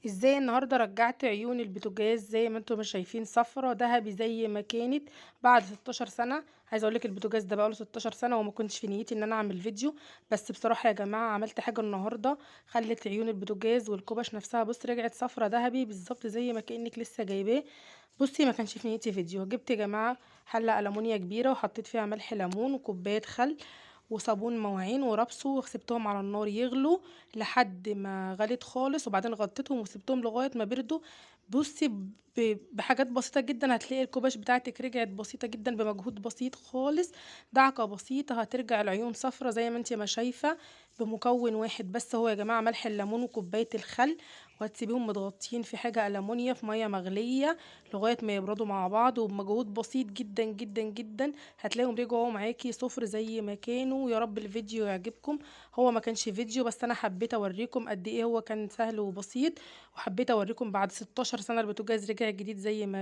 ازاي النهارده رجعت عيون البوتاجاز زي ما انتم مش شايفين، صفرة ذهبي زي ما كانت بعد 16 سنه. عايزه اقول لك البوتاجاز ده بقاله 16 سنه وما كنتش في نيتي ان انا اعمل فيديو. بس بصراحه يا جماعه عملت حاجه النهارده خلت عيون البوتاجاز والكوبش نفسها بص رجعت صفرة ذهبي بالظبط زي ما كانك لسه جايباه. بصي ما كانش في نيتي فيديو. جبت يا جماعه حله ألمونيا كبيره وحطيت فيها ملح ليمون وكوبايه خل وصابون مواعين وربسه وسبتهم على النار يغلوا لحد ما غليت خالص، وبعدين غطيتهم وسبتهم لغايه ما بردوا. بصي بحاجات بسيطه جدا هتلاقي الكوباش بتاعتك رجعت بسيطه جدا بمجهود بسيط خالص. دعكه بسيطه هترجع العيون صفرة زي ما انت ما شايفه، بمكون واحد بس هو يا جماعه ملح الليمون وكوبايه الخل. وهتسيبيهم متغطيين في حاجه ألمونيا في ميه مغليه لغايه ما يبردوا مع بعض، وبمجهود بسيط جدا جدا جدا هتلاقيهم رجعوا معاكي صفر زي ما كانوا. يا رب الفيديو يعجبكم. هو ما كانش فيديو بس انا حبيت اوريكم قد ايه هو كان سهل وبسيط، وحبيت اوريكم بعد 16 سنة البوتاجاز رجع جديد زي ما